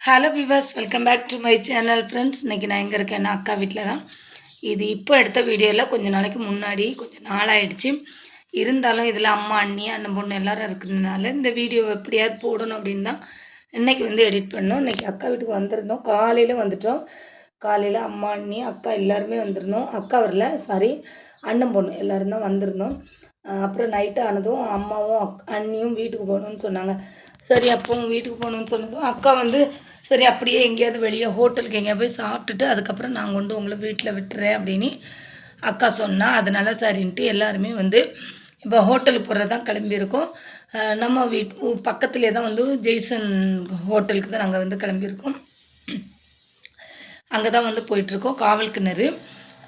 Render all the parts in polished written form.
Hello viewers, welcome back to my channel friends. இன்றைக்கி நான் எங்கே இருக்கேன்னா அக்கா வீட்டில் தான். இது இப்போ எடுத்த வீடியோவில் கொஞ்சம் நாளைக்கு முன்னாடி கொஞ்சம் நாளாகிடுச்சு. இருந்தாலும் இதில் அம்மா, அண்ணி, அண்ணன் பொண்ணு எல்லோரும் இருக்கிறதுனால இந்த வீடியோ எப்படியாவது போடணும் அப்படின்னு தான் இன்றைக்கி வந்து எடிட் பண்ணோம். இன்றைக்கி அக்கா வீட்டுக்கு வந்திருந்தோம். காலையில் வந்துட்டோம். காலையில் அம்மா, அண்ணி, அக்கா எல்லாருமே வந்திருந்தோம். அக்கா வரல, சாரி, அண்ணன் பொண்ணு எல்லோரும் தான் வந்திருந்தோம். அப்புறம் நைட்டு ஆனதும் அம்மாவும் அண்ணியும் வீட்டுக்கு போகணுன்னு சொன்னாங்க. சரி, அப்போவும் வீட்டுக்கு போகணுன்னு சொன்னதும் அக்கா வந்து சரி அப்படியே எங்கேயாவது வெளியே ஹோட்டலுக்கு எங்கேயா போய் சாப்பிட்டுட்டு அதுக்கப்புறம் நான் கொண்டு உங்களை வீட்டில் விட்டுறேன் அப்படின்னு அக்கா சொன்னால், அதனால சரின்ட்டு எல்லாருமே வந்து இப்போ ஹோட்டலுக்கு போகிறது தான் கிளம்பியிருக்கோம். நம்ம பக்கத்துலேயே தான் வந்து ஜெய்சன் ஹோட்டலுக்கு தான் நாங்கள் வந்து கிளம்பியிருக்கோம். அங்கே தான் வந்து போயிட்டுருக்கோம். காவல் கிணறு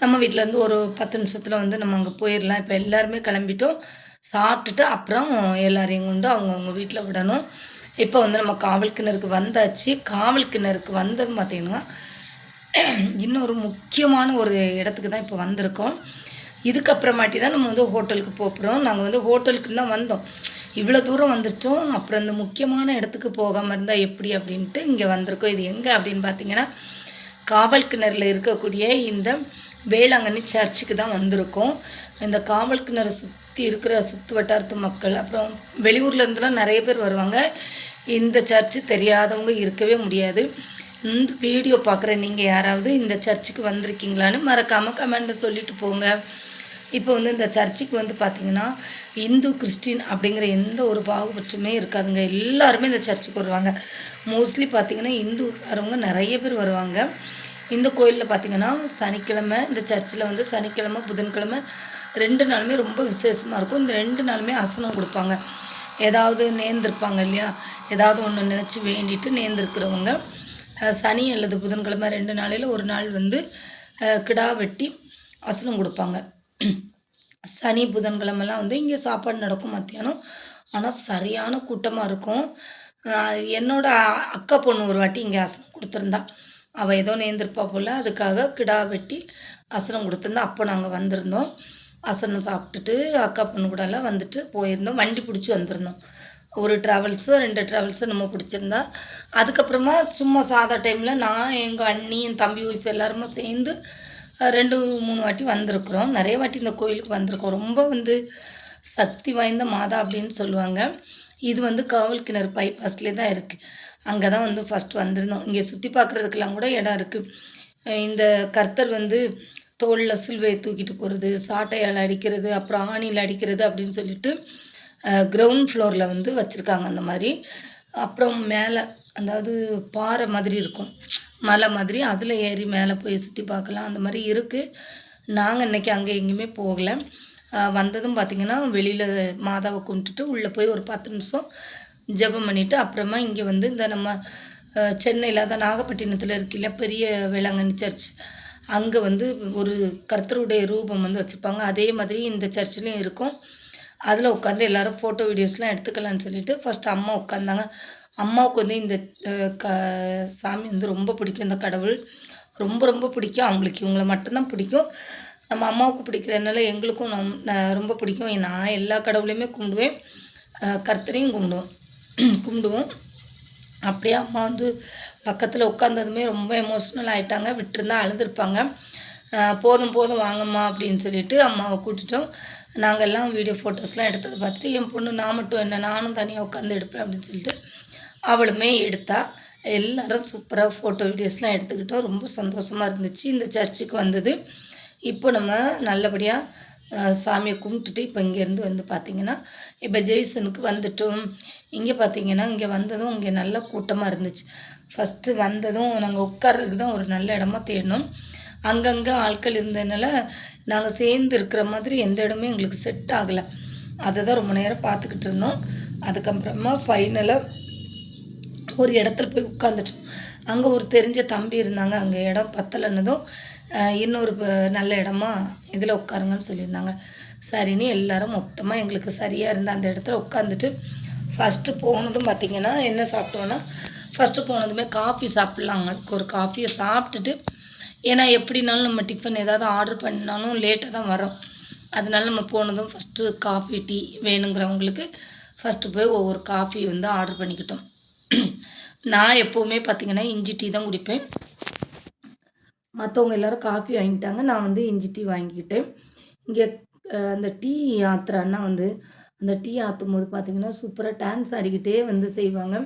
நம்ம வீட்டிலேருந்து ஒரு 10 நிமிஷத்தில் வந்து நம்ம அங்கே போயிடலாம். இப்போ எல்லாருமே கிளம்பிட்டோம். சாப்பிட்டுட்டு அப்புறம் எல்லாரையும் கொண்டு அவங்கவுங்க வீட்டில் விடணும். இப்போ வந்து நம்ம காவல் கிணறுக்கு வந்தாச்சு. காவல் கிணறுக்கு வந்தது பார்த்திங்கன்னா இன்னொரு முக்கியமான ஒரு இடத்துக்கு தான் இப்போ வந்திருக்கோம். இதுக்கப்புறமாட்டி தான் நம்ம வந்து ஹோட்டலுக்கு போகிறோம். நாங்கள் வந்து ஹோட்டலுக்கு தான் வந்தோம். இவ்வளோ தூரம் வந்துட்டோம். அப்புறம் இந்த முக்கியமான இடத்துக்கு போகாமல் இருந்தால் எப்படி அப்படின்ட்டு இங்கே வந்திருக்கோம். இது எங்கே அப்படின்னு பார்த்தீங்கன்னா காவல் கிணறுல இருக்கக்கூடிய இந்த வேளாங்கண்ணி சர்ச்சுக்கு தான் வந்திருக்கோம். இந்த காவல் கிணறு சுற்றி இருக்கிற சுற்று வட்டாரத்து மக்கள், அப்புறம் வெளியூர்லேருந்துலாம் நிறைய பேர் வருவாங்க. இந்த சர்ச்சு தெரியாதவங்க இருக்கவே முடியாது. இந்த வீடியோ பார்க்குற நீங்கள் யாராவது இந்த சர்ச்சுக்கு வந்திருக்கீங்களான்னு மறக்காமல் கமெண்ட்டில் சொல்லிட்டு போங்க. இப்போ வந்து இந்த சர்ச்சுக்கு வந்து பார்த்திங்கன்னா இந்து கிறிஸ்டின் அப்படிங்கிற எந்த ஒரு பாகுபட்சமே இருக்காதுங்க. எல்லாருமே இந்த சர்ச்சுக்கு வருவாங்க. மோஸ்ட்லி பார்த்திங்கன்னா இந்துக்காரவங்க நிறைய பேர் வருவாங்க. இந்த கோயிலில் பார்த்திங்கன்னா சனிக்கிழமை, இந்த சர்ச்சில் வந்து சனிக்கிழமை, புதன்கிழமை 2 நாளுமே ரொம்ப விசேஷமாக இருக்கும். இந்த 2 நாளுமே அசனம் கொடுப்பாங்க. ஏதாவது நேர்ந்திருப்பாங்க இல்லையா, ஏதாவது ஒன்று நினச்சி வேண்டிட்டு நேர்ந்திருக்கிறவங்க சனி அல்லது புதன்கிழமை 2 நாளையில் ஒரு நாள் வந்து கிடா வெட்டி அசனம் கொடுப்பாங்க. சனி புதன்கிழமெல்லாம் வந்து இங்கே சாப்பாடு நடக்கும் மத்தியானம். ஆனால் சரியான கூட்டமாக இருக்கும். என்னோட அக்கா பொண்ணு ஒரு வாட்டி இங்கே அசனம் கொடுத்துருந்தா. அவள் ஏதோ நேர்ந்திருப்பா போல், அதுக்காக கிடா வெட்டி அசனம் கொடுத்துருந்தா. அப்போ நாங்கள் வந்திருந்தோம். அசனம் சாப்பிட்டுட்டு அக்கா பொண்ணு கூடலாம் வந்துட்டு போயிருந்தோம். வண்டி பிடிச்சி வந்திருந்தோம். ஒரு ட்ராவல்ஸோ 2 ட்ராவல்ஸோ நம்ம பிடிச்சிருந்தா. அதுக்கப்புறமா சும்மா சாதா டைமில் நான், எங்கள் அண்ணி, என் தம்பி ஒய்ஃப் எல்லாருமே சேர்ந்து 2, 3 வாட்டி வந்திருக்குறோம். நிறைய வாட்டி இந்த கோயிலுக்கு வந்திருக்கோம். ரொம்ப வந்து சக்தி வாய்ந்த மாதா அப்படின்னு சொல்லுவாங்க. இது வந்து காவல் கிணறு பைபாஸ்லேயே தான் இருக்குது. அங்கே தான் வந்து ஃபஸ்ட் வந்திருந்தோம். இங்கே சுற்றி பார்க்குறதுக்கெல்லாம் கூட இடம் இருக்குது. இந்த கர்த்தர் வந்து தோளில் சிலுவையை தூக்கிட்டு போகிறது, சாட்டையால் அடிக்கிறது, அப்புறம் ஆணியில் அடிக்கிறது அப்படின்னு சொல்லிட்டு கிரவுண்ட் ஃப்ளோரில் வந்து வச்சுருக்காங்க அந்த மாதிரி. அப்புறம் மேலே அதாவது பாறை மாதிரி இருக்கும், மலை மாதிரி, அதில் ஏறி மேலே போய் சுற்றி பார்க்கலாம். அந்த மாதிரி இருக்குது. நாங்கள் இன்றைக்கி அங்கே எங்கேயுமே போகலை. வந்ததும் பார்த்திங்கன்னா வெளியில் மாதாவை கும்பிட்டுட்டு உள்ளே போய் ஒரு 10 நிமிஷம் ஜெபம் பண்ணிவிட்டு அப்புறமா இங்கே வந்து இந்த நம்ம சென்னையில் தான் நாகப்பட்டினத்தில் இருக்கில்ல பெரிய வேளாங்கண்ணி சர்ச், அங்கே வந்து ஒரு கர்த்தருடைய ரூபம் வந்து வச்சுருப்பாங்க. அதே மாதிரி இந்த சர்ச்லேயும் இருக்கும். அதில் உட்காந்து எல்லோரும் ஃபோட்டோ வீடியோஸ்லாம் எடுத்துக்கலான்னு சொல்லிட்டு ஃபஸ்ட்டு அம்மா உட்காந்தாங்க. அம்மாவுக்கு வந்து இந்த சாமி வந்து ரொம்ப பிடிக்கும். இந்த கடவுள் ரொம்ப ரொம்ப பிடிக்கும். அவங்களுக்கு இவங்கள மட்டும்தான் பிடிக்கும். நம்ம அம்மாவுக்கு பிடிக்கிறதுனால எங்களுக்கும் ரொம்ப பிடிக்கும். நான் எல்லா கடவுளையுமே கும்பிடுவேன். கர்த்தரையும் கும்பிடுவோம். அப்படியே அம்மா வந்து பக்கத்தில் உட்காந்ததுமே ரொம்ப எமோஷ்னல் ஆகிட்டாங்க. விட்டுருந்தா அழுதுருப்பாங்க. போதும் போதும் வாங்கம்மா அப்படின்னு சொல்லிட்டு அம்மாவை கூட்டிட்டோம். நாங்கள் எல்லாம் வீடியோ ஃபோட்டோஸ்லாம் எடுத்ததை பார்த்துட்டு என் பொண்ணு நான் மட்டும் என்ன, நானும் தனியாக உட்காந்து எடுப்பேன் அப்படின்னு சொல்லிட்டு அவளுமே எடுத்தா. எல்லோரும் சூப்பராக ஃபோட்டோ வீடியோஸ்லாம் எடுத்துக்கிட்டோம். ரொம்ப சந்தோஷமாக இருந்துச்சு இந்த சர்ச்சுக்கு வந்தது. இப்போ நம்ம நல்லபடியாக சாமியை கும்பிட்டுட்டு இப்போ இங்கேருந்து வந்து பார்த்திங்கன்னா இப்போ ஜெய்சனுக்கு வந்துட்டோம். இங்கே பார்த்திங்கன்னா இங்கே வந்ததும் இங்கே நல்ல கூட்டமாக இருந்துச்சு. ஃபஸ்ட்டு வந்ததும் நாங்கள் உட்கார்றதுக்கு தான் ஒரு நல்ல இடமா தேடினோம். அங்கங்கே ஆட்கள் இருந்ததுனால நாங்கள் சேர்ந்து இருக்கிற மாதிரி எந்த இடமே எங்களுக்கு செட் ஆகலை. அதை தான் ரொம்ப நேரம் பார்த்துக்கிட்டு இருந்தோம். அதுக்கப்புறமா ஃபைனலாக ஒரு இடத்துல போய் உட்காந்துட்டோம். அங்கே ஒரு தெரிஞ்ச தம்பி இருந்தாங்க. அங்கே இடம் பத்தலைன்னதும் இன்னொரு நல்ல இடமா இதில் உட்காருங்கன்னு சொல்லியிருந்தாங்க. சரின்னு எல்லோரும் மொத்தமாக எங்களுக்கு சரியாக இருந்த அந்த இடத்துல உட்காந்துட்டு ஃபஸ்ட்டு போனதும் பார்த்திங்கன்னா என்ன சாப்பிட்டோன்னா, ஃபஸ்ட்டு போனதுமே காஃபி சாப்பிட்லாங்க. ஒரு காஃபியை சாப்பிட்டுட்டு, ஏன்னா எப்படினாலும் நம்ம டிஃபன் ஏதாவது ஆர்டர் பண்ணினாலும் லேட்டாக தான் வரோம். அதனால நம்ம போனதும் ஃபஸ்ட்டு காஃபி, டீ வேணுங்கிறவங்களுக்கு ஃபஸ்ட்டு போய் ஒவ்வொரு காஃபி வந்து ஆர்டர் பண்ணிக்கிட்டோம். நான் எப்போவுமே பார்த்தீங்கன்னா, இஞ்சி டீ தான் குடிப்பேன். மத்தவங்க எல்லாரும் காஃபி வாங்கிட்டாங்க. நான் வந்து இஞ்சி டீ வாங்கிக்கிட்டேன். இங்கே அந்த டீ ஆத்துற அண்ணா வந்து, அந்த டீ ஆத்தும்போது பார்த்தீங்கன்னா, சூப்பரா டான்ஸ் ஆடிக்கிட்டே வந்து செய்வாங்க.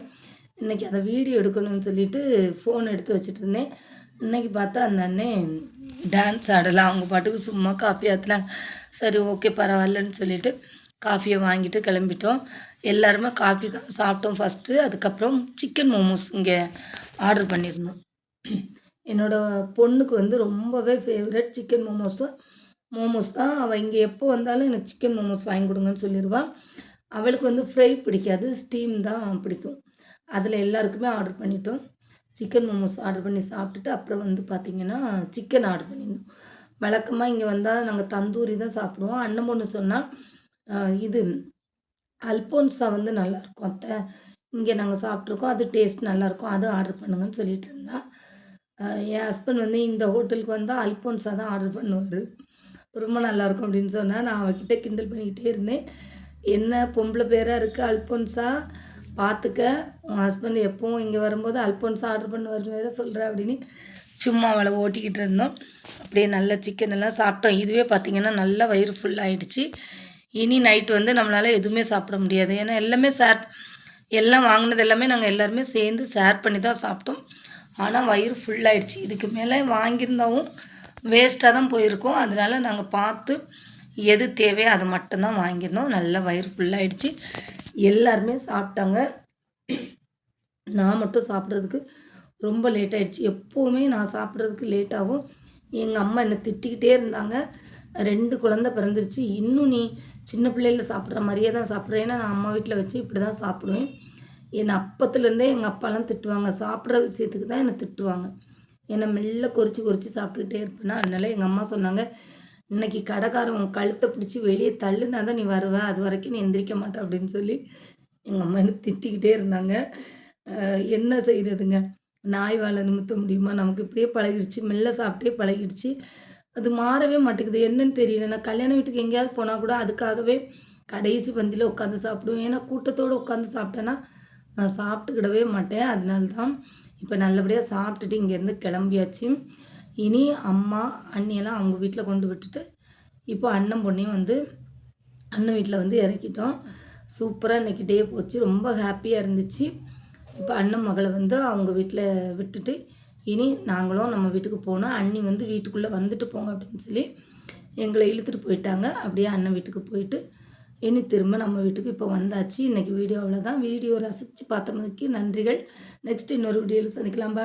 இன்னைக்கு அத வீடியோ எடுக்கணும்னு சொல்லிட்டு ஃபோன் எடுத்து வச்சுட்டுருந்தேன். இன்னைக்கு பார்த்தா அந்த அண்ணே டான்ஸ் ஆடல. அவங்க பாட்டுக்கு சும்மா காஃபி ஆத்துனாங்க. சரி ஓகே பரவாயில்லன்னு சொல்லிட்டு காஃபிய வாங்கிட்டு கிளம்பிட்டோம். எல்லாருமே காஃபி தான் சாப்பிட்டோம் ஃபர்ஸ்ட்டு. அதுக்கப்புறம் சிக்கன் மோமோஸ் இங்கே ஆர்டர் பண்ணியிருந்தோம். என்னோட பொண்ணுக்கு வந்து ரொம்பவே ஃபேவரட் சிக்கன் மோமோஸ் தான். அவள் இங்கே எப்போ வந்தாலும் எனக்கு சிக்கன் மோமோஸ் வாங்கி கொடுங்கன்னு சொல்லிருவா. அவளுக்கு வந்து ஃப்ரை பிடிக்காது. ஸ்டீம் தான் பிடிக்கும். அதில் எல்லாருக்குமே ஆர்டர் பண்ணிட்டோம். சிக்கன் மோமோஸ் ஆர்டர் பண்ணி சாப்பிட்டுட்டு அப்புறம் வந்து பார்த்திங்கன்னா, சிக்கன் ஆர்டர் பண்ணியிருந்தோம். வழக்கமாக இங்கே வந்தால் நாங்கள் தந்தூரி தான் சாப்பிடுவோம். அண்ணன் பொண்ணு சொன்னா, இது அல்போன்ஸா வந்து நல்லாயிருக்கும் அத்தை. இங்கே நாங்கள் சாப்பிட்ருக்கோம். அது டேஸ்ட் நல்லாயிருக்கும். அது ஆர்டர் பண்ணுங்கன்னு சொல்லிட்டு இருந்தா. என் ஹஸ்பண்ட் வந்து இந்த ஹோட்டலுக்கு வந்தா அல்போன்ஸா தான் ஆர்டர் பண்ணுவாரு. ரொம்ப நல்லாயிருக்கும் அப்படின்னு சொன்னா, நான் அவகிட்ட கிண்டல் பண்ணிக்கிட்டே இருந்தேன். என்ன பொம்பளை பேரா இருக்கு அல்போன்ஸா, பார்த்துக்க உன் ஹஸ்பண்ட் எப்பவும் இங்கே வரும்போது அல்போன்ஸா ஆர்டர் பண்ணுவாருன்னு வேற சொல்ற அப்படின்னு சும்மா அவளை ஓட்டிக்கிட்டு இருந்தோம். அப்படியே நல்ல சிக்கன் எல்லாம் சாப்பிட்டோம். இதுவே பார்த்தீங்கன்னா நல்லா வயிறு ஃபுல் ஆயிடுச்சு. இனி நைட் வந்து நம்மளால எதுவுமே சாப்பிட முடியாது. ஏன்னா எல்லாமே எல்லாம் வாங்கினது எல்லாமே நாங்கள் எல்லாருமே சேர்ந்து ஷேர் பண்ணி தான் சாப்பிட்டோம். ஆனால் வயிறு ஃபுல் ஆயிடுச்சு. இதுக்கு மேலே வாங்கியிருந்தாவும் வேஸ்ட்டாக தான் போயிருக்கும். அதனால நாங்கள் பார்த்து எது தேவையோ அதை மட்டும்தான் வாங்கியிருந்தோம். நல்லா வயிறு ஃபுல்லாகிடுச்சு. எல்லாருமே சாப்பிட்டாங்க. நான் மட்டும் சாப்பிட்றதுக்கு ரொம்ப லேட் ஆகிடுச்சு. எப்போவுமே நான் சாப்பிட்றதுக்கு லேட் ஆகும். எங்கள் அம்மா என்னை திட்டிக்கிட்டே இருந்தாங்க. 2 குழந்தை பிறந்துருச்சு. இன்னும் நீ சின்ன பிள்ளையில சாப்பிட்ற மாதிரியே தான் சாப்பிட்றேன். ஏன்னா நான் அம்மா வீட்டில் வச்சு இப்படி தான் சாப்பிடுவேன். என்னை அப்பத்துலேருந்தே எங்கள் அப்பாலாம் திட்டுவாங்க. சாப்பிட்ற விஷயத்துக்கு தான் என்னை திட்டுவாங்க. என்னை மெல்ல கொறிச்சு சாப்பிட்டுக்கிட்டே இருப்பேன்னா, அதனால எங்கள் அம்மா சொன்னாங்க, இன்னைக்கு கடைக்காரன் உன் கழுத்தை பிடிச்சி வெளியே தள்ளுனா தான் நீ வருவ. அது வரைக்கும் நீ எந்திரிக்க மாட்ட அப்படின்னு சொல்லி எங்கள் அம்மா என்ன திட்டிக்கிட்டே இருந்தாங்க. என்ன செய்கிறதுங்க? நாய் வாலை நிமித்த முடியுமா? நமக்கு இப்படியே பழகிடுச்சு. மெல்ல சாப்பிட்டே பழகிடுச்சு. அது மாறவே மாட்டேங்குது. என்னன்னு தெரியல. நான் கல்யாண வீட்டுக்கு எங்கேயாவது போனால் கூட அதுக்காகவே கடைசி பந்தியில் உட்காந்து சாப்பிடுவேன். ஏன்னா கூட்டத்தோடு உட்காந்து சாப்பிட்டேன்னா நான் சாப்பிட்டுக்கிடவே மாட்டேன். அதனால தான் இப்போ நல்லபடியாக சாப்பிட்டுட்டு இங்கேருந்து கிளம்பியாச்சு. இனி அம்மா அண்ணியெல்லாம் அவங்க வீட்டில் கொண்டு விட்டுட்டு இப்போ அண்ணன் பொண்ணையும் வந்து அண்ணன் வீட்டில் வந்து இறக்கிட்டோம். சூப்பராக இன்றைக்கி டே போச்சு. ரொம்ப ஹாப்பியாக இருந்துச்சு. இப்போ அண்ணன் மகளை வந்து அவங்க வீட்டில் விட்டுட்டு இனி நாங்களும் நம்ம வீட்டுக்கு போனோம். அண்ணி வந்து வீட்டுக்குள்ளே வந்துட்டு போங்க அப்படின்னு சொல்லி எங்களை இழுத்துட்டு போயிட்டாங்க. அப்படியே அண்ணன் வீட்டுக்கு போயிட்டு இனி திரும்ப நம்ம வீட்டுக்கு இப்போ வந்தாச்சு. இன்றைக்கி வீடியோ அவ்வளோதான். வீடியோ ரசித்து பார்த்தமைக்கு நன்றிகள். நெக்ஸ்ட் இன்னொரு வீடியோவில் சந்திக்கலாம்.